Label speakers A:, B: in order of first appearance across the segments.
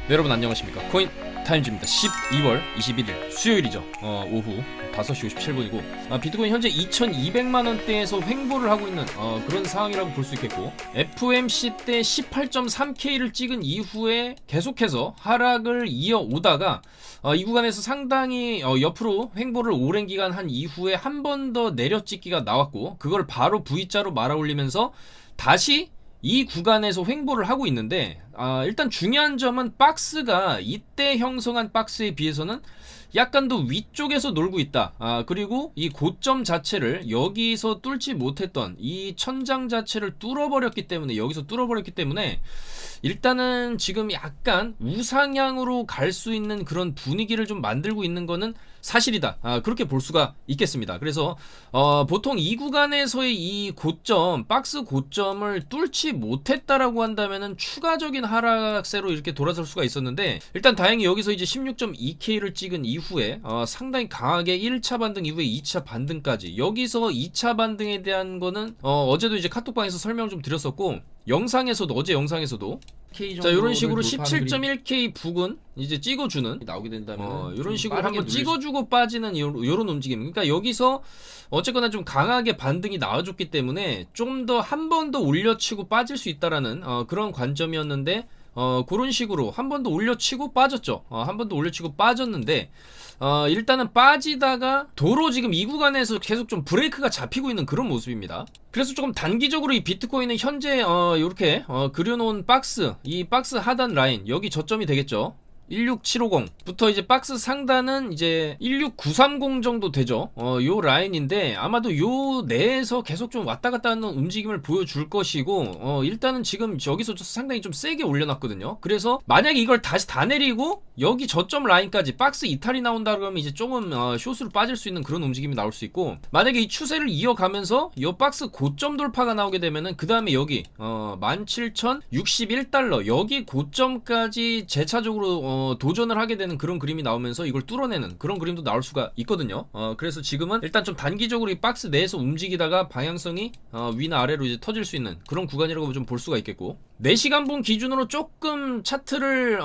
A: 네, 여러분 안녕하십니까. 코인 타임즈입니다. 12월 21일 수요일이죠. 오후 5시 57분이고 비트코인 현재 2200만원대에서 횡보를 하고 있는 그런 상황이라고 볼 수 있겠고, FOMC 때 18.3K를 찍은 이후에 계속해서 하락을 이어오다가 이 구간에서 상당히 옆으로 횡보를 오랜 기간 한 이후에 한 번 더 내려찍기가 나왔고, 그걸 바로 V자로 말아올리면서 다시 이 구간에서 횡보를 하고 있는데, 일단 중요한 점은 박스가 이때 형성한 박스에 비해서는 약간 더 위쪽에서 놀고 있다. 그리고 이 고점 자체를 여기서 뚫지 못했던 이 천장 자체를 뚫어버렸기 때문에, 여기서 뚫어버렸기 때문에 일단은 지금 약간 우상향으로 갈 수 있는 그런 분위기를 좀 만들고 있는 거는 사실이다. 그렇게 볼 수가 있겠습니다. 그래서 보통 이 구간에서의 이 고점, 박스 고점을 뚫지 못했다라고 한다면은 추가적인 하락세로 이렇게 돌아설 수가 있었는데, 일단 다행히 여기서 이제 16.2K를 찍은 이후에 상당히 강하게 1차 반등 이후에 2차 반등까지, 여기서 2차 반등에 대한 거는 어제도 이제 카톡방에서 설명 좀 드렸었고, 영상에서도, 어제 영상에서도 자, 이런 식으로 17.1K 부근 이제 찍어주는, 나오게 된다면 이런 식으로 한번 찍어주고 빠지는 요런 움직임. 그러니까 여기서 어쨌거나 좀 강하게 반등이 나와줬기 때문에 좀 더 한 번 더 올려치고 빠질 수 있다라는 그런 관점이었는데, 그런 식으로 한 번 더 올려치고 빠졌죠. 한 번 더 올려치고 빠졌는데, 일단은 빠지다가 도로 지금 이 구간에서 계속 좀 브레이크가 잡히고 있는 그런 모습입니다. 그래서 조금 단기적으로 이 비트코인은 현재 이렇게 그려놓은 박스, 이 박스 하단 라인, 여기 저점이 되겠죠. 16750부터 이제 박스 상단은 이제 16930 정도 되죠. 요 라인인데 아마도 요 내에서 계속 좀 왔다 갔다 하는 움직임을 보여줄 것이고, 일단은 지금 여기서 상당히 좀 세게 올려놨거든요. 그래서 만약에 이걸 다시 다 내리고 여기 저점 라인까지 박스 이탈이 나온다 그러면 이제 조금 숏으로 빠질 수 있는 그런 움직임이 나올 수 있고, 만약에 이 추세를 이어가면서 요 박스 고점 돌파가 나오게 되면은 그 다음에 여기 17,061달러 여기 고점까지 재차적으로 도전을 하게 되는 그런 그림이 나오면서 이걸 뚫어내는 그런 그림도 나올 수가 있거든요. 그래서 지금은 일단 좀 단기적으로 이 박스 내에서 움직이다가 방향성이 위나 아래로 이제 터질 수 있는 그런 구간이라고 좀 볼 수가 있겠고, 4시간분 기준으로 조금 차트를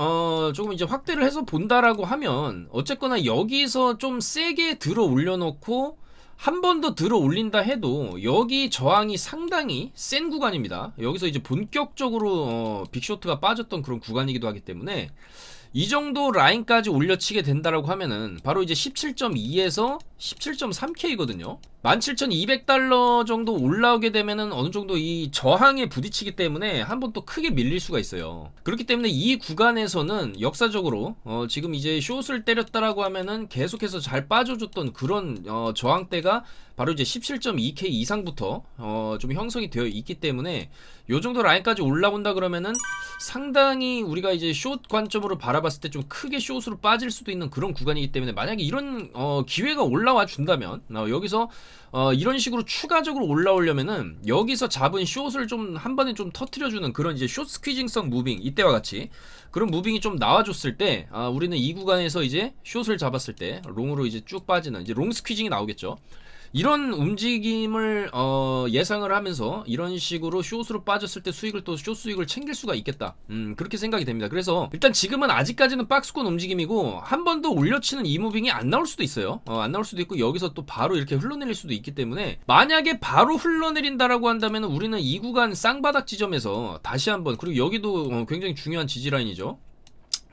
A: 조금 이제 확대를 해서 본다라고 하면, 어쨌거나 여기서 좀 세게 들어 올려놓고 한 번 더 들어 올린다 해도 여기 저항이 상당히 센 구간입니다. 여기서 이제 본격적으로 빅쇼트가 빠졌던 그런 구간이기도 하기 때문에, 이 정도 라인까지 올려치게 된다라고 하면은 바로 이제 17.2에서 17.3K거든요. 17,200달러 정도 올라오게 되면은 어느 정도 이 저항에 부딪히기 때문에 한번 또 크게 밀릴 수가 있어요. 그렇기 때문에 이 구간에서는 역사적으로 지금 이제 숏을 때렸다라고 하면은 계속해서 잘 빠져줬던 그런 저항대가 바로 이제 17.2K 이상부터 좀 형성이 되어 있기 때문에, 요 정도 라인까지 올라온다 그러면은 상당히 우리가 이제 숏 관점으로 바라봤을 때 좀 크게 숏으로 빠질 수도 있는 그런 구간이기 때문에, 만약에 이런 기회가 올라와 준다면 여기서 이런 식으로 추가적으로 올라오려면은 여기서 잡은 숏을 좀 한 번에 좀 터트려주는 그런 이제 숏 스퀴징성 무빙, 이때와 같이 그런 무빙이 좀 나와줬을 때 우리는 이 구간에서 이제 숏을 잡았을 때 롱으로 이제 쭉 빠지는 이제 롱 스퀴징이 나오겠죠. 이런 움직임을 예상을 하면서 이런 식으로 숏으로 빠졌을 때 수익을, 또 숏 수익을 챙길 수가 있겠다. 그렇게 생각이 됩니다. 그래서 일단 지금은 아직까지는 박스권 움직임이고, 한 번 더 올려치는 이 무빙이 안 나올 수도 있어요. 안 나올 수도 있고, 여기서 또 바로 이렇게 흘러내릴 수도 있기 때문에, 만약에 바로 흘러내린다라고 한다면 우리는 이 구간 쌍바닥 지점에서 다시 한번, 그리고 여기도 굉장히 중요한 지지라인이죠.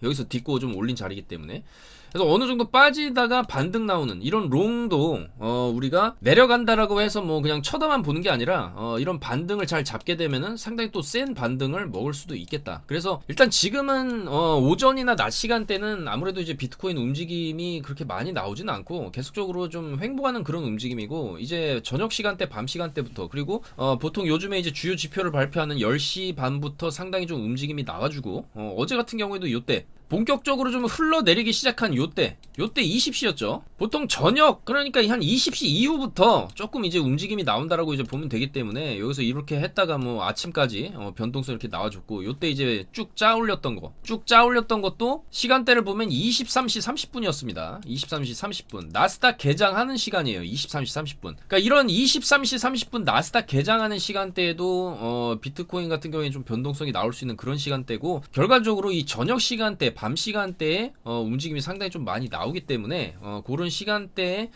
A: 여기서 딛고 좀 올린 자리이기 때문에, 그래서 어느 정도 빠지다가 반등 나오는 이런 롱도 우리가 내려간다라고 해서 뭐 그냥 쳐다만 보는 게 아니라 이런 반등을 잘 잡게 되면은 상당히 또 센 반등을 먹을 수도 있겠다. 그래서 일단 지금은 오전이나 낮 시간대는 아무래도 이제 비트코인 움직임이 그렇게 많이 나오지는 않고 계속적으로 좀 횡보하는 그런 움직임이고, 이제 저녁 시간대, 밤 시간대부터, 그리고 보통 요즘에 이제 주요 지표를 발표하는 10시 반부터 상당히 좀 움직임이 나와주고, 어제 같은 경우에도 요때 본격적으로 좀 흘러내리기 시작한 요때 20시였죠. 보통 저녁, 그러니까 한 20시 이후부터 조금 이제 움직임이 나온다라고 이제 보면 되기 때문에, 여기서 이렇게 했다가 뭐 아침까지 변동성 이렇게 나와줬고, 요때 이제 쭉 짜올렸던 것도 시간대를 보면 23시 30분이었습니다. 23시 30분. 나스닥 개장하는 시간이에요. 23시 30분. 그러니까 이런 23시 30분 나스닥 개장하는 시간대에도 비트코인 같은 경우에 좀 변동성이 나올 수 있는 그런 시간대고, 결과적으로 이 저녁 시간대, 밤 시간대에 움직임이 상당히 좀 많이 나오기 때문에 그런 시간대에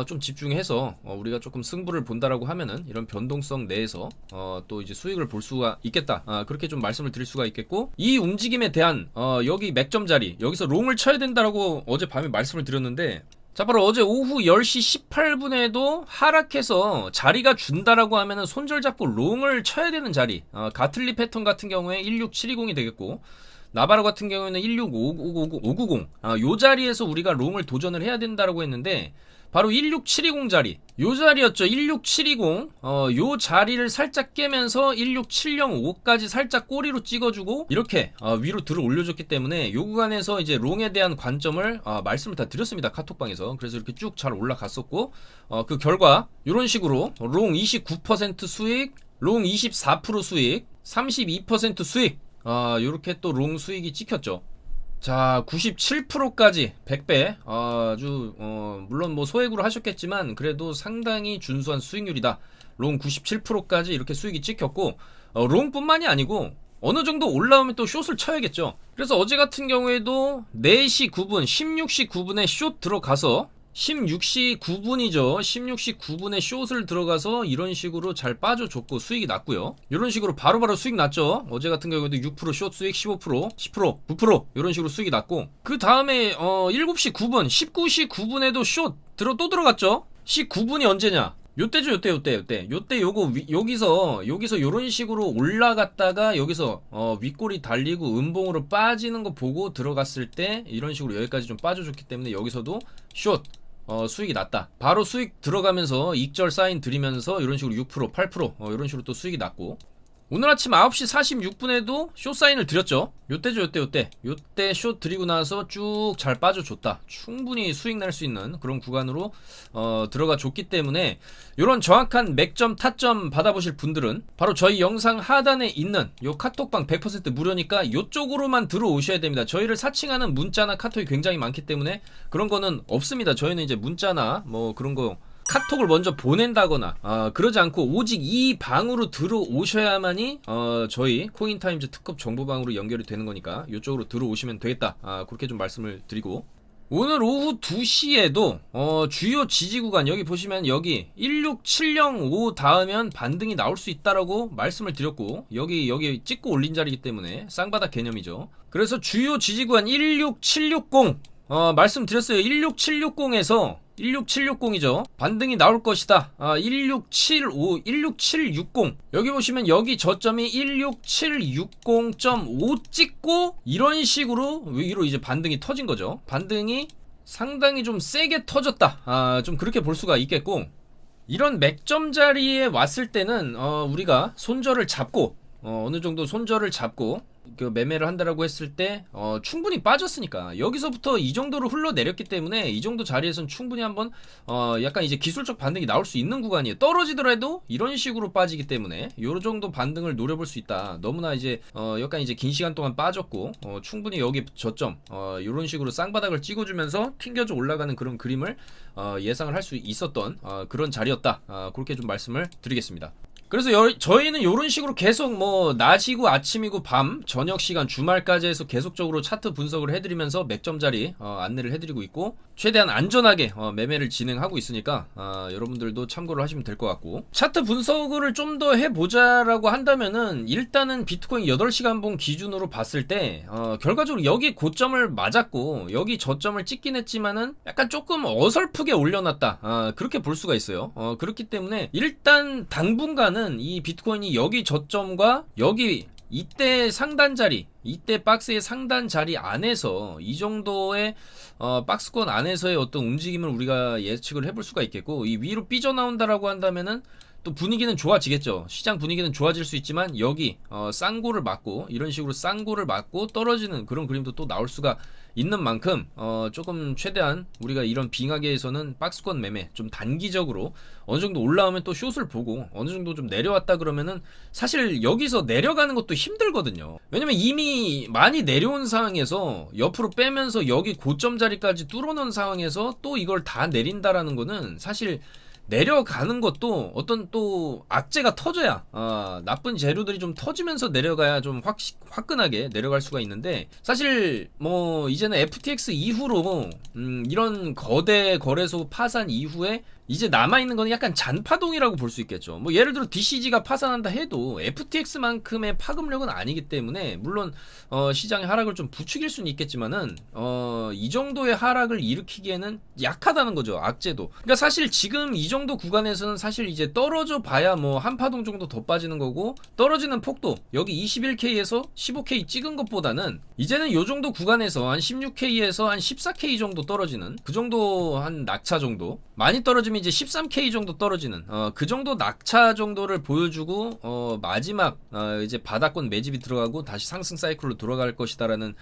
A: 좀 집중해서 우리가 조금 승부를 본다라고 하면은 이런 변동성 내에서 또 이제 수익을 볼 수가 있겠다. 그렇게 좀 말씀을 드릴 수가 있겠고, 이 움직임에 대한 여기 맥점 자리, 여기서 롱을 쳐야 된다라고 어제 밤에 말씀을 드렸는데, 자, 바로 어제 오후 10시 18분에도 하락해서 자리가 준다라고 하면은 손절 잡고 롱을 쳐야 되는 자리, 가틀리 패턴 같은 경우에 16720이 되겠고, 나바로 같은 경우에는 16590, 요 자리에서 우리가 롱을 도전을 해야 된다라고 했는데, 바로 16720 자리, 요 자리였죠. 16720, 요 자리를 살짝 깨면서 16705까지 살짝 꼬리로 찍어주고 이렇게 위로 들어 올려줬기 때문에 요 구간에서 이제 롱에 대한 관점을 말씀을 다 드렸습니다, 카톡방에서. 그래서 이렇게 쭉 잘 올라갔었고, 그 결과 이런 식으로 롱 29% 수익, 롱 24% 수익, 32% 수익, 요렇게 또 롱 수익이 찍혔죠. 자, 97%까지 100배, 아주 물론 뭐 소액으로 하셨겠지만 그래도 상당히 준수한 수익률이다. 롱 97%까지 이렇게 수익이 찍혔고, 롱뿐만이 아니고 어느 정도 올라오면 또 숏을 쳐야겠죠. 그래서 어제 같은 경우에도 4시 9분, 16시 9분에 숏 들어가서 16시 9분이죠. 16시 9분에 숏을 들어가서 이런 식으로 잘 빠져줬고 수익이 났고요. 이런 식으로 바로바로 수익 났죠. 어제 같은 경우에도 6% 숏 수익, 15%, 10%, 9% 이런 식으로 수익이 났고, 그 다음에 7시 9분, 19시 9분에도 숏 또 들어갔죠. 19분이 언제냐? 요때죠. 요때 요거 여기서 요런 식으로 올라갔다가 여기서 윗골이 달리고 음봉으로 빠지는 거 보고 들어갔을 때 이런 식으로 여기까지 좀 빠져줬기 때문에 여기서도 숏 수익이 났다. 바로 수익 들어가면서 익절 사인 드리면서 이런 식으로 6%, 8% 이런 식으로 또 수익이 났고, 오늘 아침 9시 46분에도 숏 사인을 드렸죠. 요때 숏 드리고 나서 쭉 잘 빠져줬다. 충분히 수익 날 수 있는 그런 구간으로 들어가 줬기 때문에, 요런 정확한 맥점 타점 받아보실 분들은 바로 저희 영상 하단에 있는 요 카톡방 100% 무료니까 요쪽으로만 들어오셔야 됩니다. 저희를 사칭하는 문자나 카톡이 굉장히 많기 때문에 그런 거는 없습니다. 저희는 이제 문자나 뭐 그런 거 카톡을 먼저 보낸다거나 그러지 않고 오직 이 방으로 들어오셔야만이 저희 코인타임즈 특급 정보방으로 연결이 되는 거니까 이쪽으로 들어오시면 되겠다. 그렇게 좀 말씀을 드리고, 오늘 오후 2시에도 주요 지지 구간 여기 보시면 여기 16705 닿으면 반등이 나올 수 있다라고 말씀을 드렸고, 여기 찍고 올린 자리이기 때문에 쌍바닥 개념이죠. 그래서 주요 지지 구간 16760 말씀드렸어요. 16760에서 16760이죠. 반등이 나올 것이다. 16765, 16760. 여기 보시면 여기 저점이 16760.5 찍고 이런 식으로 위로 이제 반등이 터진 거죠. 반등이 상당히 좀 세게 터졌다. 좀 그렇게 볼 수가 있겠고, 이런 맥점 자리에 왔을 때는 우리가 손절을 잡고 어느 정도 손절을 잡고 그 매매를 한다라고 했을 때 충분히 빠졌으니까 여기서부터 이 정도로 흘러내렸기 때문에 이 정도 자리에선 충분히 한번 약간 이제 기술적 반등이 나올 수 있는 구간이에요. 떨어지더라도 이런 식으로 빠지기 때문에 요 정도 반등을 노려볼 수 있다. 너무나 이제 약간 이제 긴 시간 동안 빠졌고 충분히 여기 저점 요런 식으로 쌍바닥을 찍어주면서 튕겨져 올라가는 그런 그림을 예상을 할 수 있었던 그런 자리였다. 그렇게 좀 말씀을 드리겠습니다. 그래서 저희는 이런 식으로 계속 뭐 낮이고 아침이고 밤, 저녁 시간, 주말까지 해서 계속적으로 차트 분석을 해드리면서 맥점 자리 안내를 해드리고 있고, 최대한 안전하게 매매를 진행하고 있으니까 여러분들도 참고를 하시면 될 것 같고, 차트 분석을 좀 더 해보자라고 한다면은 일단은 비트코인 8시간 봉 기준으로 봤을 때 결과적으로 여기 고점을 맞았고 여기 저점을 찍긴 했지만은 약간 조금 어설프게 올려놨다. 그렇게 볼 수가 있어요. 그렇기 때문에 일단 당분간은 이 비트코인이 여기 저점과 여기 이때 상단 자리, 이때 박스의 상단 자리 안에서 이 정도의 박스권 안에서의 어떤 움직임을 우리가 예측을 해볼 수가 있겠고, 이 위로 삐져나온다라고 한다면은 또 분위기는 좋아지겠죠. 시장 분위기는 좋아질 수 있지만 여기 쌍고를 맞고 이런 식으로 쌍고를 맞고 떨어지는 그런 그림도 또 나올 수가 있는 만큼 조금 최대한 우리가 이런 빙하계에서는 박스권 매매 좀 단기적으로 어느 정도 올라오면 또 숏을 보고 어느 정도 좀 내려왔다 그러면은 사실 여기서 내려가는 것도 힘들거든요. 왜냐면 이미 많이 내려온 상황에서 옆으로 빼면서 여기 고점 자리까지 뚫어놓은 상황에서 또 이걸 다 내린다라는 거는 사실 내려가는 것도 어떤 또 악재가 터져야 나쁜 재료들이 좀 터지면서 내려가야 좀 화끈하게 내려갈 수가 있는데, 사실 뭐 이제는 FTX 이후로 이런 거대 거래소 파산 이후에 이제 남아있는 건 약간 잔파동이라고 볼 수 있겠죠. 뭐 예를 들어 DCG가 파산한다 해도 FTX만큼의 파급력은 아니기 때문에, 물론 시장의 하락을 좀 부추길 수는 있겠지만은 이 정도의 하락을 일으키기에는 약하다는 거죠, 악재도. 그러니까 사실 지금 이 정도 구간에서는 사실 이제 떨어져 봐야 뭐 한 파동 정도 더 빠지는 거고, 떨어지는 폭도 여기 21K에서 15K 찍은 것보다는 이제는 요 정도 구간에서 한 16K에서 한 14K 정도 떨어지는 그 정도 한 낙차 정도, 많이 떨어지면 이제 13K 정도 떨어지는 그 정도 낙차 정도를 보여주고 마지막 이제 바닥권 매집이 들어가고 다시 상승 사이클로 돌아갈 것이다라는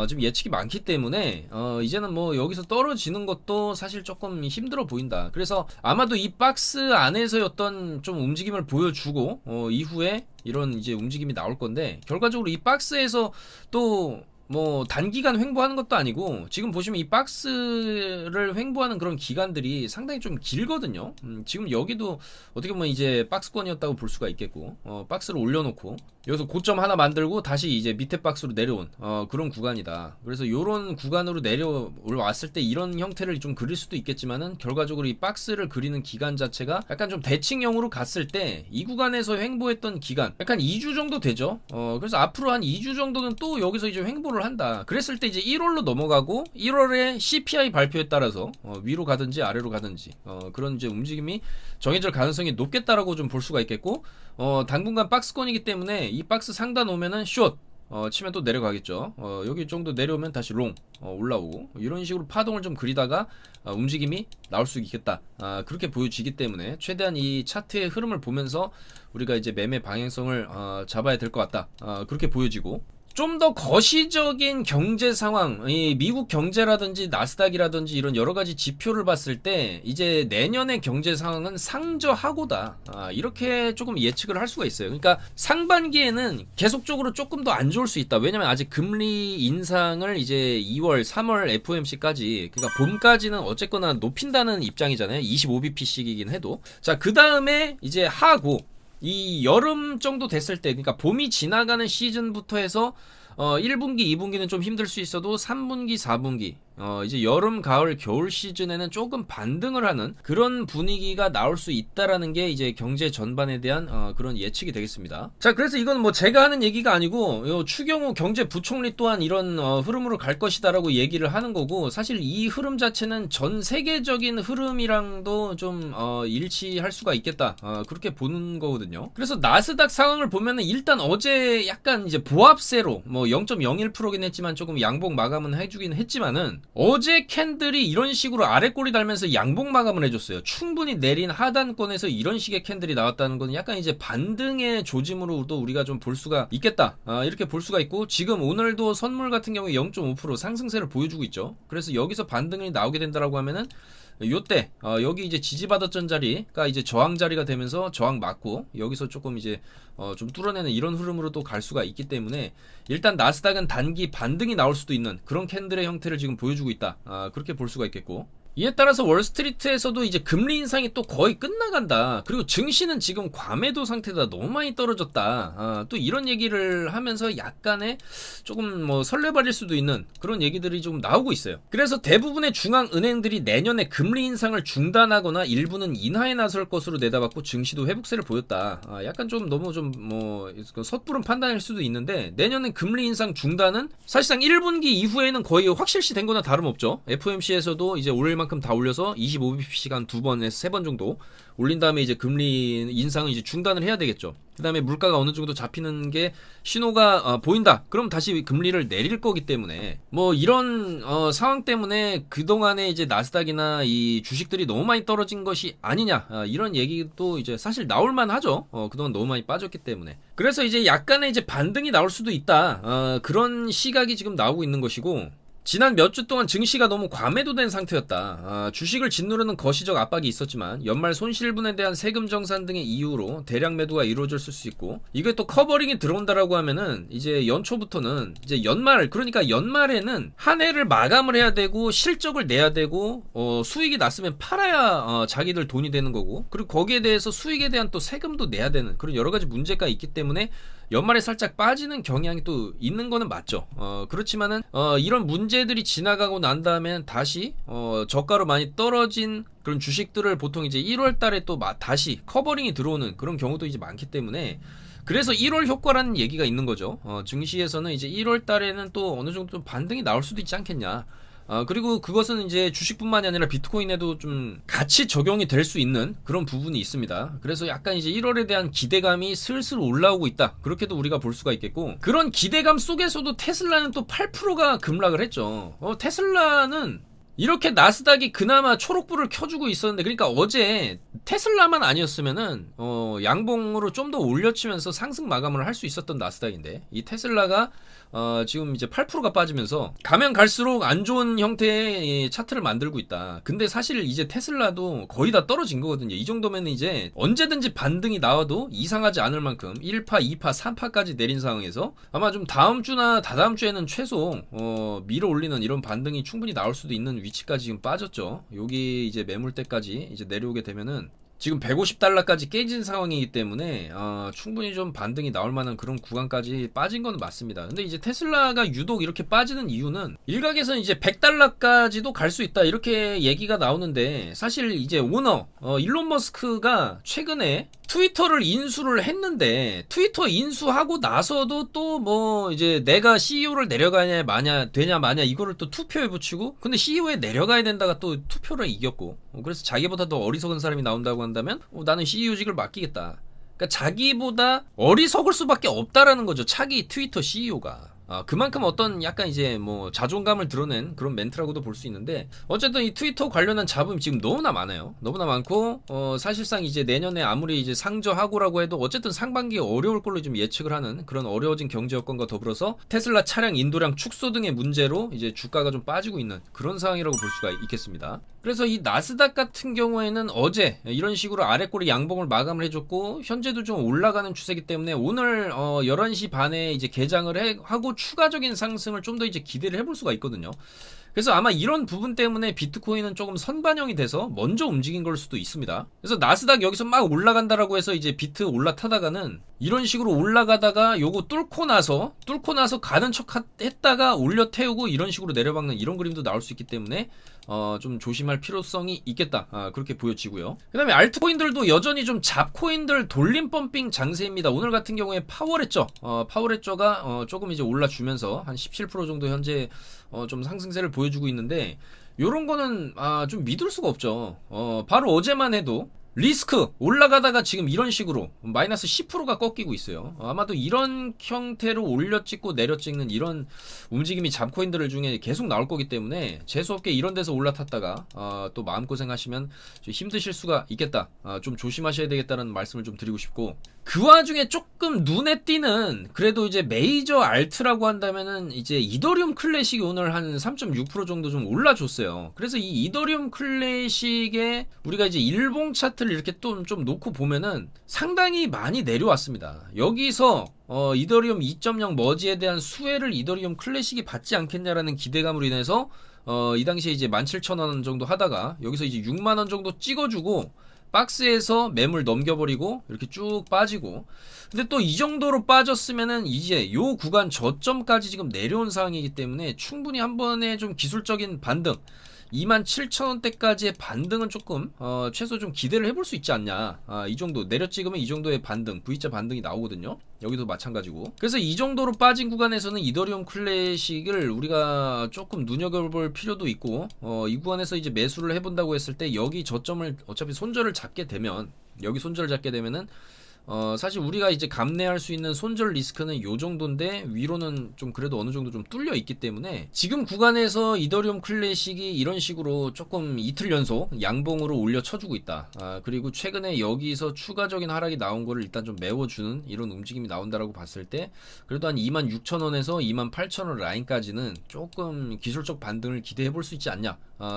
A: 좀 예측이 많기 때문에 이제는 뭐 여기서 떨어지는 것도 사실 조금 힘들어 보인다. 그래서 아마도 이 박스 안에서였던 좀 움직임을 보여주고 이후에 이런 이제 움직임이 나올 건데, 결과적으로 이 박스에서 또 뭐 단기간 횡보하는 것도 아니고, 지금 보시면 이 박스를 횡보하는 그런 기간들이 상당히 좀 길거든요. 지금 여기도 어떻게 보면 이제 박스권이었다고 볼 수가 있겠고, 박스를 올려놓고 여기서 고점 하나 만들고 다시 이제 밑에 박스로 내려온 그런 구간이다. 그래서 요런 구간으로 내려왔을 때 이런 형태를 좀 그릴 수도 있겠지만은, 결과적으로 이 박스를 그리는 기간 자체가 약간 좀 대칭형으로 갔을 때 이 구간에서 횡보했던 기간 약간 2주 정도 되죠. 그래서 앞으로 한 2주 정도는 또 여기서 이제 횡보를 한다. 그랬을 때 이제 1월로 넘어가고 1월에 CPI 발표에 따라서 위로 가든지 아래로 가든지 그런 이제 움직임이 정해질 가능성이 높겠다라고 좀 볼 수가 있겠고, 당분간 박스권이기 때문에 이 박스 상단 오면은 숏 치면 또 내려가겠죠. 여기 정도 내려오면 다시 롱 올라오고, 이런 식으로 파동을 좀 그리다가 움직임이 나올 수 있겠다. 그렇게 보여지기 때문에 최대한 이 차트의 흐름을 보면서 우리가 이제 매매 방향성을 잡아야 될 것 같다. 그렇게 보여지고, 좀 더 거시적인 경제 상황, 이 미국 경제라든지 나스닥이라든지 이런 여러 가지 지표를 봤을 때 이제 내년의 경제 상황은 상저하고다. 이렇게 조금 예측을 할 수가 있어요. 그러니까 상반기에는 계속적으로 조금 더 안 좋을 수 있다. 왜냐면 아직 금리 인상을 이제 2월, 3월 FOMC까지, 그러니까 봄까지는 어쨌거나 높인다는 입장이잖아요. 25bp씩이긴 해도. 자, 그 다음에 이제 하고, 이 여름 정도 됐을 때, 그러니까 봄이 지나가는 시즌부터 해서 1분기, 2분기는 좀 힘들 수 있어도 3분기, 4분기 이제 여름, 가을, 겨울 시즌에는 조금 반등을 하는 그런 분위기가 나올 수 있다라는 게 이제 경제 전반에 대한 그런 예측이 되겠습니다. 자, 그래서 이건 뭐 제가 하는 얘기가 아니고 요 추경호 경제부총리 또한 이런 흐름으로 갈 것이다라고 얘기를 하는 거고, 사실 이 흐름 자체는 전 세계적인 흐름이랑도 좀 일치할 수가 있겠다. 그렇게 보는 거거든요. 그래서 나스닥 상황을 보면은 일단 어제 약간 이제 보합세로 뭐 0.01%긴 했지만 조금 양봉 마감은 해주긴 했지만은, 어제 캔들이 이런 식으로 아래꼬리 달면서 양봉 마감을 해줬어요. 충분히 내린 하단권에서 이런 식의 캔들이 나왔다는 건 약간 이제 반등의 조짐으로도 우리가 좀 볼 수가 있겠다. 이렇게 볼 수가 있고, 지금 오늘도 선물 같은 경우에 0.5% 상승세를 보여주고 있죠. 그래서 여기서 반등이 나오게 된다라고 하면은 요때 여기 이제 지지받았던 자리가 이제 저항 자리가 되면서 저항 맞고, 여기서 조금 이제 좀 뚫어내는 이런 흐름으로 또 갈 수가 있기 때문에, 일단 나스닥은 단기 반등이 나올 수도 있는 그런 캔들의 형태를 지금 보여주고 있다. 그렇게 볼 수가 있겠고, 이에 따라서 월스트리트에서도 이제 금리 인상이 또 거의 끝나간다. 그리고 증시는 지금 과매도 상태다. 너무 많이 떨어졌다. 또 이런 얘기를 하면서 약간의 조금 뭐 설레발일 수도 있는 그런 얘기들이 좀 나오고 있어요. 그래서 대부분의 중앙은행들이 내년에 금리 인상을 중단하거나 일부는 인하에 나설 것으로 내다봤고, 증시도 회복세를 보였다. 약간 좀 너무 좀 뭐 섣부른 판단일 수도 있는데, 내년엔 금리 인상 중단은 사실상 1분기 이후에는 거의 확실시 된 거나 다름없죠. FOMC에서도 이제 올릴 만큼 다 올려서 25bp씩 두 번에서 세 번 정도 올린 다음에 이제 금리 인상은 이제 중단을 해야 되겠죠. 그 다음에 물가가 어느 정도 잡히는 게 신호가 보인다. 그럼 다시 금리를 내릴 거기 때문에, 뭐 이런 상황 때문에 그동안에 이제 나스닥이나 이 주식들이 너무 많이 떨어진 것이 아니냐, 이런 얘기도 이제 사실 나올만 하죠. 그동안 너무 많이 빠졌기 때문에. 그래서 이제 약간의 이제 반등이 나올 수도 있다. 그런 시각이 지금 나오고 있는 것이고, 지난 몇 주 동안 증시가 너무 과매도된 상태였다. 주식을 짓누르는 거시적 압박이 있었지만 연말 손실분에 대한 세금 정산 등의 이유로 대량 매도가 이루어졌을 수 있고, 이게 또 커버링이 들어온다라고 하면은 이제 연초부터는 이제 연말, 그러니까 연말에는 한 해를 마감을 해야 되고 실적을 내야 되고 수익이 났으면 팔아야 자기들 돈이 되는 거고, 그리고 거기에 대해서 수익에 대한 또 세금도 내야 되는 그런 여러 가지 문제가 있기 때문에 연말에 살짝 빠지는 경향이 또 있는 거는 맞죠. 그렇지만은 이런 문제들이 지나가고 난 다음에는 다시 저가로 많이 떨어진 그런 주식들을 보통 이제 1월 달에 또 다시 커버링이 들어오는 그런 경우도 이제 많기 때문에, 그래서 1월 효과라는 얘기가 있는 거죠. 증시에서는 이제 1월 달에는 또 어느 정도 좀 반등이 나올 수도 있지 않겠냐. 그리고 그것은 이제 주식뿐만이 아니라 비트코인에도 좀 같이 적용이 될 수 있는 그런 부분이 있습니다. 그래서 약간 이제 1월에 대한 기대감이 슬슬 올라오고 있다, 그렇게도 우리가 볼 수가 있겠고, 그런 기대감 속에서도 테슬라는 또 8%가 급락을 했죠. 테슬라는 이렇게 나스닥이 그나마 초록불을 켜주고 있었는데, 그러니까 어제 테슬라만 아니었으면은 양봉으로 좀 더 올려치면서 상승 마감을 할 수 있었던 나스닥인데, 이 테슬라가 지금 이제 8%가 빠지면서 가면 갈수록 안 좋은 형태의 차트를 만들고 있다. 근데 사실 이제 테슬라도 거의 다 떨어진 거거든요. 이 정도면 이제 언제든지 반등이 나와도 이상하지 않을 만큼 1파, 2파, 3파까지 내린 상황에서 아마 좀 다음 주나 다다음 주에는 최소 밀어 올리는 이런 반등이 충분히 나올 수도 있는 위치까지 지금 빠졌죠. 여기 이제 매물대까지 이제 내려오게 되면은 지금 150달러까지 깨진 상황이기 때문에 충분히 좀 반등이 나올 만한 그런 구간까지 빠진 건 맞습니다. 근데 이제 테슬라가 유독 이렇게 빠지는 이유는 일각에서는 이제 100달러까지도 갈 수 있다, 이렇게 얘기가 나오는데, 사실 이제 오너 일론 머스크가 최근에 트위터를 인수를 했는데, 트위터 인수하고 나서도 또 뭐 이제 내가 CEO를 내려가냐 되냐 마냐 이거를 또 투표에 붙이고, 근데 CEO에 내려가야 된다가 또 투표를 이겼고, 그래서 자기보다 더 어리석은 사람이 나온다고 한다면 나는 CEO직을 맡기겠다. 그러니까 자기보다 어리석을 수밖에 없다라는 거죠, 차기 트위터 CEO가. 그만큼 어떤 약간 이제 뭐 자존감을 드러낸 그런 멘트라고도 볼 수 있는데, 어쨌든 이 트위터 관련한 잡음이 지금 너무나 많아요. 너무나 많고, 사실상 이제 내년에 아무리 이제 상저하고라고 해도 어쨌든 상반기에 어려울 걸로 좀 예측을 하는 그런 어려워진 경제 여건과 더불어서 테슬라 차량 인도량 축소 등의 문제로 이제 주가가 좀 빠지고 있는 그런 상황이라고 볼 수가 있겠습니다. 그래서 이 나스닥 같은 경우에는 어제 이런 식으로 아래꼬리 양봉을 마감을 해줬고, 현재도 좀 올라가는 추세이기 때문에 오늘 11시 반에 이제 개장을 하고 추가적인 상승을 좀 더 이제 기대를 해볼 수가 있거든요. 그래서 아마 이런 부분 때문에 비트코인은 조금 선반영이 돼서 먼저 움직인 걸 수도 있습니다. 그래서 나스닥 여기서 막 올라간다라고 해서 이제 비트 올라타다가는 이런 식으로 올라가다가 요거 뚫고 나서 가는 척 했다가 올려 태우고 이런 식으로 내려박는 이런 그림도 나올 수 있기 때문에 좀 조심할 필요성이 있겠다, 그렇게 보여지고요. 그 다음에 알트코인들도 여전히 좀 잡코인들 돌림 펌핑 장세입니다. 오늘 같은 경우에 파워레저가 조금 이제 올라주면서 한 17% 정도 현재 좀 상승세를 보여주고 있는데, 요런 거는 좀 믿을 수가 없죠. 바로 어제만 해도 리스크 올라가다가 지금 이런 식으로 마이너스 10%가 꺾이고 있어요. 아마도 이런 형태로 올려 찍고 내려 찍는 이런 움직임이 잡코인들 중에 계속 나올 거기 때문에 재수없게 이런 데서 올라탔다가 또 마음고생하시면 좀 힘드실 수가 있겠다. 좀 조심하셔야 되겠다는 말씀을 좀 드리고 싶고, 그 와중에 조금 눈에 띄는 그래도 이제 메이저 알트라고 한다면은 이제 이더리움 클래식이 오늘 한 3.6% 정도 좀 올라줬어요. 그래서 이 이더리움 클래식에 우리가 이제 일봉 차트를 이렇게 또 좀 놓고 보면은 상당히 많이 내려왔습니다. 여기서 이더리움 2.0 머지에 대한 수혜를 이더리움 클래식이 받지 않겠냐라는 기대감으로 인해서 이 당시에 이제 17,000원 정도 하다가 여기서 이제 6만원 정도 찍어주고 박스에서 매물 넘겨버리고 이렇게 쭉 빠지고, 근데 또 이 정도로 빠졌으면은 이제 요 구간 저점까지 지금 내려온 상황이기 때문에 충분히 한 번에 좀 기술적인 반등 27,000원대까지의 반등은 조금 최소 좀 기대를 해볼 수 있지 않냐. 이 정도 내려 찍으면 이 정도의 반등, V자 반등이 나오거든요. 여기도 마찬가지고. 그래서 이 정도로 빠진 구간에서는 이더리움 클래식을 우리가 조금 눈여겨볼 필요도 있고, 이 구간에서 이제 매수를 해본다고 했을 때 여기 저점을 어차피 손절을 잡게 되면, 여기 손절을 잡게 되면은 사실 우리가 이제 감내할 수 있는 손절 리스크는 요 정도인데 위로는 좀 그래도 어느 정도 좀 뚫려 있기 때문에 지금 구간에서 이더리움 클래식이 이런 식으로 조금 이틀 연속 양봉으로 올려 쳐주고 있다. 그리고 최근에 여기서 추가적인 하락이 나온 거를 일단 좀 메워주는 이런 움직임이 나온다라고 봤을 때 그래도 한 26,000원에서 28,000원 라인까지는 조금 기술적 반등을 기대해 볼 수 있지 않냐.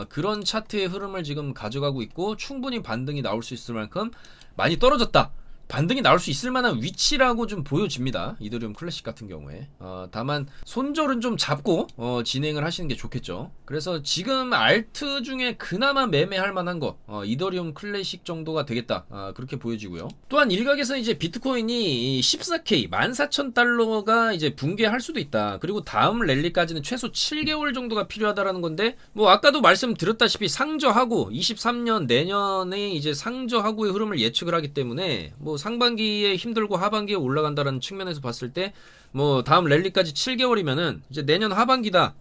A: 그런 차트의 흐름을 지금 가져가고 있고 충분히 반등이 나올 수 있을 만큼 많이 떨어졌다. 반등이 나올 수 있을 만한 위치라고 좀 보여집니다. 이더리움 클래식 같은 경우에. 다만 손절은 좀 잡고 진행을 하시는 게 좋겠죠. 그래서 지금 알트 중에 그나마 매매할 만한 거 이더리움 클래식 정도가 되겠다. 그렇게 보여지고요. 또한 일각에서 이제 비트코인이 14K 14,000달러가 이제 붕괴할 수도 있다. 그리고 다음 랠리까지는 최소 7개월 정도가 필요하다라는 건데 뭐 아까도 말씀드렸다시피 상저하고 23년 내년에 이제 상저하고의 흐름을 예측을 하기 때문에 뭐 상반기에 힘들고 하반기에 올라간다는 측면에서 봤을 때 뭐 다음 랠리까지 7개월이면은 이제 내년 하반기다.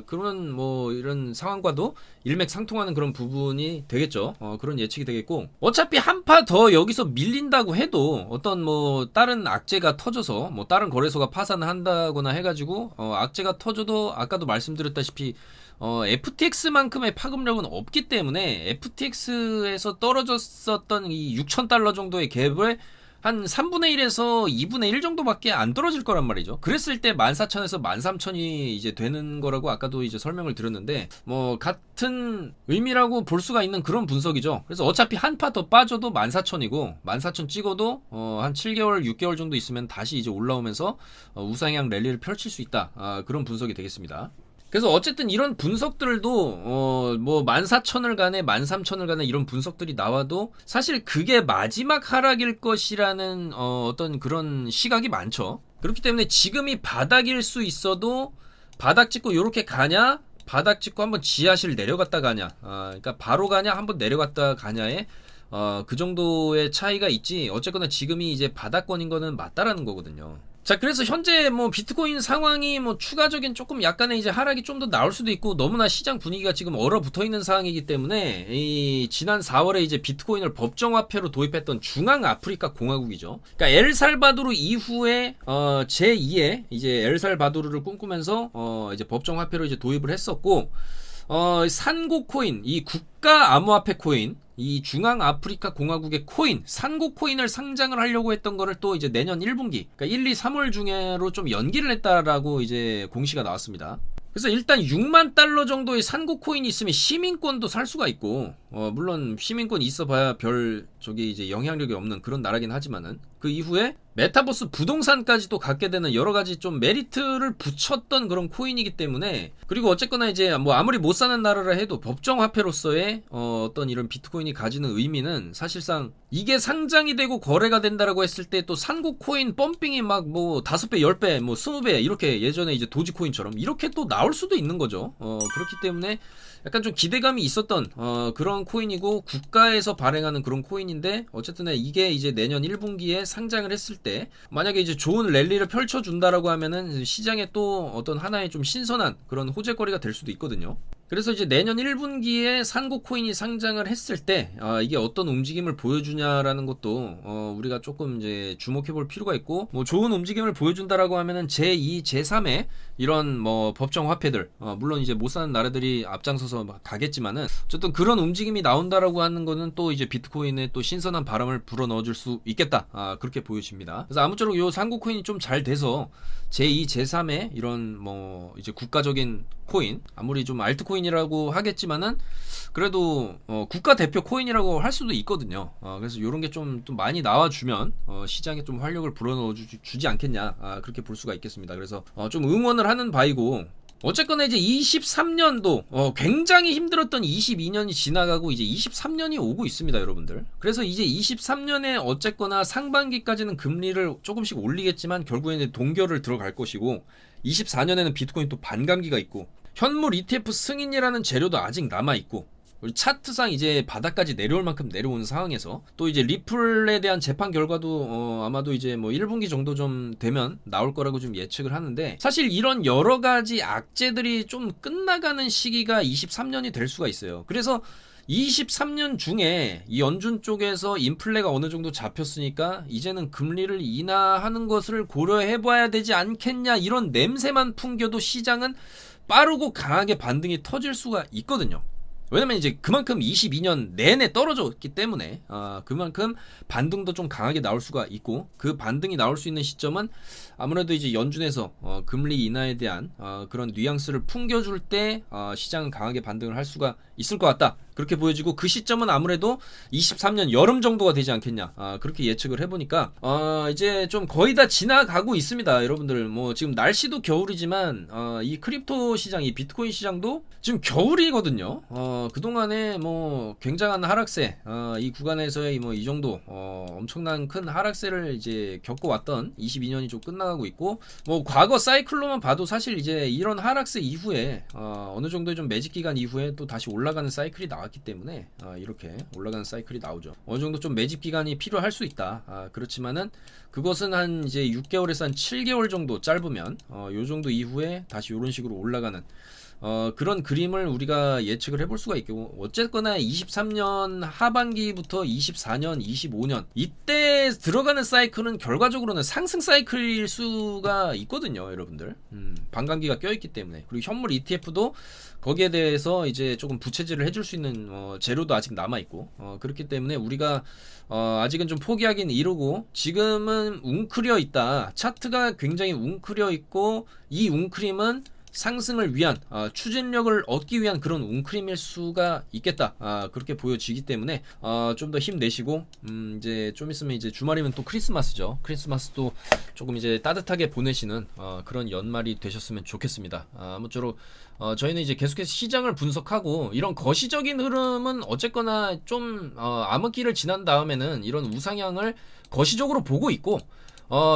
A: 그런 뭐 이런 상황과도 일맥상통하는 그런 부분이 되겠죠. 그런 예측이 되겠고 어차피 한파 더 여기서 밀린다고 해도 어떤 뭐 다른 악재가 터져서 뭐 다른 거래소가 파산한다거나 해가지고 악재가 터져도 아까도 말씀드렸다시피 FTX만큼의 파급력은 없기 때문에 FTX에서 떨어졌었던 이 6,000달러 정도의 갭을 한 3분의 1에서 2분의 1 정도밖에 안 떨어질 거란 말이죠. 그랬을 때 14,000에서 13,000이 이제 되는 거라고 아까도 이제 설명을 드렸는데 뭐 같은 의미라고 볼 수가 있는 그런 분석이죠. 그래서 어차피 한파 더 빠져도 14,000이고 14,000 찍어도 한 7개월, 6개월 정도 있으면 다시 이제 올라오면서 우상향 랠리를 펼칠 수 있다. 그런 분석이 되겠습니다. 그래서 어쨌든 이런 분석들도 뭐 14,000을 가네 13,000을 가네 이런 분석들이 나와도 사실 그게 마지막 하락일 것이라는 어떤 그런 시각이 많죠. 그렇기 때문에 지금이 바닥일 수 있어도 바닥 찍고 요렇게 가냐 바닥 찍고 한번 지하실 내려갔다 가냐 그러니까 바로 가냐 한번 내려갔다 가냐에 그 정도의 차이가 있지 어쨌거나 지금이 이제 바닥권인 거는 맞다라는 거거든요. 자, 그래서 현재 뭐 비트코인 상황이 뭐 추가적인 조금 약간의 이제 하락이 좀 더 나올 수도 있고 너무나 시장 분위기가 지금 얼어붙어 있는 상황이기 때문에 이 지난 4월에 이제 비트코인을 법정화폐로 도입했던 중앙아프리카 공화국이죠. 그러니까 엘살바도르 이후에 제2의 이제 엘살바도르를 꿈꾸면서 이제 법정화폐로 이제 도입을 했었고 산고 코인 이 국가 암호화폐 코인 이 중앙아프리카 공화국의 코인, 산고 코인을 상장을 하려고 했던 거를 또 이제 내년 1분기, 그러니까 1, 2, 3월 중에로 좀 연기를 했다라고 이제 공시가 나왔습니다. 그래서 일단 6만 달러 정도의 산고 코인이 있으면 시민권도 살 수가 있고, 물론 시민권이 있어봐야 별 저기 이제 영향력이 없는 그런 나라긴 하지만은 그 이후에 메타버스 부동산까지 또 갖게 되는 여러 가지 좀 메리트를 붙였던 그런 코인이기 때문에 그리고 어쨌거나 이제 뭐 아무리 못 사는 나라라 해도 법정 화폐로서의 어떤 이런 비트코인이 가지는 의미는 사실상 이게 상장이 되고 거래가 된다라고 했을 때 또 산고 코인 펌핑이 막 뭐 5배, 10배, 뭐 20배 이렇게 예전에 이제 도지코인처럼 이렇게 또 나올 수도 있는 거죠. 그렇기 때문에 약간 좀 기대감이 있었던 그런 코인이고 국가에서 발행하는 그런 코인인데 어쨌든 이게 이제 내년 1분기에 상장을 했을 때 만약에 이제 좋은 랠리를 펼쳐준다라고 하면은 시장에 또 어떤 하나의 좀 신선한 그런 호재거리가 될 수도 있거든요. 그래서 이제 내년 1분기에 산고 코인이 상장을 했을 때 이게 어떤 움직임을 보여주냐라는 것도 우리가 조금 이제 주목해 볼 필요가 있고 뭐 좋은 움직임을 보여준다라고 하면은 제2, 제3의 이런 뭐 법정 화폐들 물론 이제 못 사는 나라들이 앞장서서 가겠지만은 어쨌든 그런 움직임이 나온다라고 하는 거는 또 이제 비트코인에 또 신선한 바람을 불어 넣어줄 수 있겠다 그렇게 보여집니다. 그래서 아무쪼록 요 산고 코인이 좀 잘 돼서 제2, 제3의 이런 뭐 이제 국가적인 코인 아무리 좀 알트코인이라고 하겠지만은 그래도 국가 대표 코인이라고 할 수도 있거든요. 그래서 이런 게 좀 많이 나와주면 시장에 좀 활력을 불어넣어주지 않겠냐 그렇게 볼 수가 있겠습니다. 그래서 좀 응원을 하는 바이고 어쨌거나 이제 23년도 굉장히 힘들었던 22년이 지나가고 이제 23년이 오고 있습니다, 여러분들. 그래서 이제 23년에 어쨌거나 상반기까지는 금리를 조금씩 올리겠지만 결국에는 동결을 들어갈 것이고 24년에는 비트코인 또 반감기가 있고 현물 ETF 승인이라는 재료도 아직 남아 있고 차트상 이제 바닥까지 내려올 만큼 내려오는 상황에서 또 이제 리플에 대한 재판 결과도 아마도 이제 뭐 1분기 정도 좀 되면 나올 거라고 좀 예측을 하는데 사실 이런 여러 가지 악재들이 좀 끝나가는 시기가 23년이 될 수가 있어요. 그래서 23년 중에 이 연준 쪽에서 인플레가 어느 정도 잡혔으니까 이제는 금리를 인하하는 것을 고려해봐야 되지 않겠냐, 이런 냄새만 풍겨도 시장은 빠르고 강하게 반등이 터질 수가 있거든요. 왜냐면 이제 그만큼 22년 내내 떨어졌기 때문에 그만큼 반등도 좀 강하게 나올 수가 있고, 그 반등이 나올 수 있는 시점은 아무래도 이제 연준에서 금리 인하에 대한 그런 뉘앙스를 풍겨줄 때 시장은 강하게 반등을 할 수가 있을 것 같다, 그렇게 보여지고, 그 시점은 아무래도 23년 여름 정도가 되지 않겠냐, 그렇게 예측을 해보니까 이제 좀 거의 다 지나가고 있습니다. 여러분들 뭐 지금 날씨도 겨울이지만 이 크립토 시장, 이 비트코인 시장도 지금 겨울이거든요. 그동안에 뭐 굉장한 하락세, 이 구간에서의 뭐 이 정도 엄청난 큰 하락세를 이제 겪어왔던 22년이 좀 끝나가고 있고, 뭐 과거 사이클로만 봐도 사실 이제 이런 하락세 이후에 어느 정도의 좀 매직 기간 이후에 또 다시 올라가는 사이클이 나왔기 때문에 이렇게 올라가는 사이클이 나오죠. 어느 정도 좀 매직 기간이 필요할 수 있다. 그렇지만은 그것은 한 이제 6개월에서 한 7개월 정도 짧으면 요 정도 이후에 다시 이런 식으로 올라가는 그런 그림을 우리가 예측을 해볼 수가 있고, 어쨌거나 23년 하반기부터 24년, 25년 이때 들어가는 사이클은 결과적으로는 상승 사이클일 수가 있거든요, 여러분들. 반감기가 껴있기 때문에. 그리고 현물 ETF도 거기에 대해서 이제 조금 부채질을 해줄 수 있는 재료도 아직 남아있고, 그렇기 때문에 우리가 아직은 좀 포기하긴 이르고, 지금은 웅크려 있다, 차트가 굉장히 웅크려 있고, 이 웅크림은 상승을 위한 추진력을 얻기 위한 그런 웅크림일 수가 있겠다, 그렇게 보여지기 때문에 좀 더 힘내시고, 이제 좀 있으면 이제 주말이면 또 크리스마스죠. 크리스마스도 조금 이제 따뜻하게 보내시는 그런 연말이 되셨으면 좋겠습니다. 아무쪼록 저희는 이제 계속해서 시장을 분석하고, 이런 거시적인 흐름은 어쨌거나 좀 암흑기를 지난 다음에는 이런 우상향을 거시적으로 보고 있고,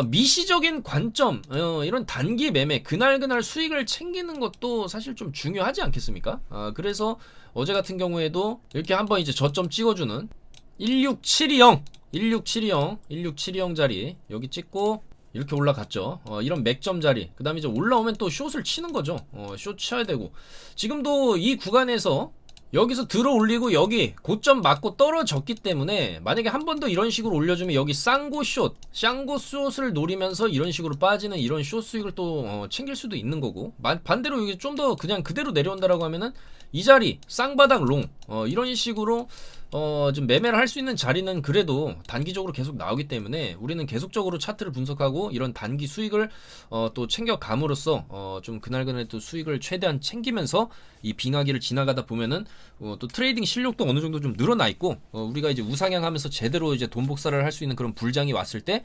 A: 미시적인 관점, 이런 단기 매매, 그날그날 수익을 챙기는 것도 사실 좀 중요하지 않겠습니까? 그래서 어제 같은 경우에도 이렇게 한번 이제 저점 찍어주는 16720 자리 여기 찍고 이렇게 올라갔죠. 이런 맥점 자리, 그 다음에 이제 올라오면 또 숏을 치는 거죠. 숏 쳐야 되고, 지금도 이 구간에서 여기서 들어 올리고 여기 고점 맞고 떨어졌기 때문에, 만약에 한 번 더 이런 식으로 올려주면 여기 쌍고 숏을 노리면서 이런 식으로 빠지는 이런 숏 수익을 또 챙길 수도 있는 거고, 반대로 여기 좀 더 그냥 그대로 내려온다라고 하면은 이 자리 쌍바닥 롱 이런 식으로 좀 매매를 할 수 있는 자리는 그래도 단기적으로 계속 나오기 때문에, 우리는 계속적으로 차트를 분석하고 이런 단기 수익을 또 챙겨감으로써 좀 그날그날 또 수익을 최대한 챙기면서 이 빙하기를 지나가다 보면은 또 트레이딩 실력도 어느 정도 좀 늘어나 있고, 우리가 이제 우상향하면서 제대로 이제 돈 복사를 할 수 있는 그런 불장이 왔을 때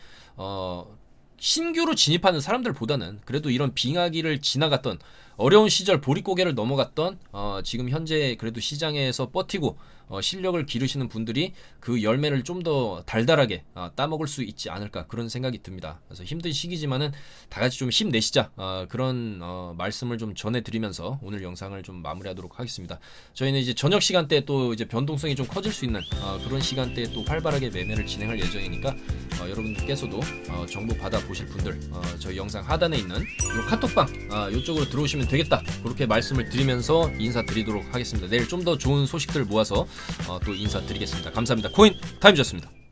A: 신규로 진입하는 사람들보다는 그래도 이런 빙하기를 지나갔던, 어려운 시절 보릿고개를 넘어갔던 지금 현재 그래도 시장에서 버티고 실력을 기르시는 분들이 그 열매를 좀 더 달달하게 따먹을 수 있지 않을까, 그런 생각이 듭니다. 그래서 힘든 시기지만은 다 같이 좀 힘내시자, 그런 말씀을 좀 전해드리면서 오늘 영상을 좀 마무리하도록 하겠습니다. 저희는 이제 저녁 시간대에 또 이제 변동성이 좀 커질 수 있는 그런 시간대에 또 활발하게 매매를 진행할 예정이니까 여러분들께서도 정보 받아보실 분들 저희 영상 하단에 있는 요 카톡방 요쪽으로 들어오시면 되겠다, 그렇게 말씀을 드리면서 인사드리도록 하겠습니다. 내일 좀 더 좋은 소식들 모아서 또 인사드리겠습니다. 감사합니다. 코인 타임즈였습니다.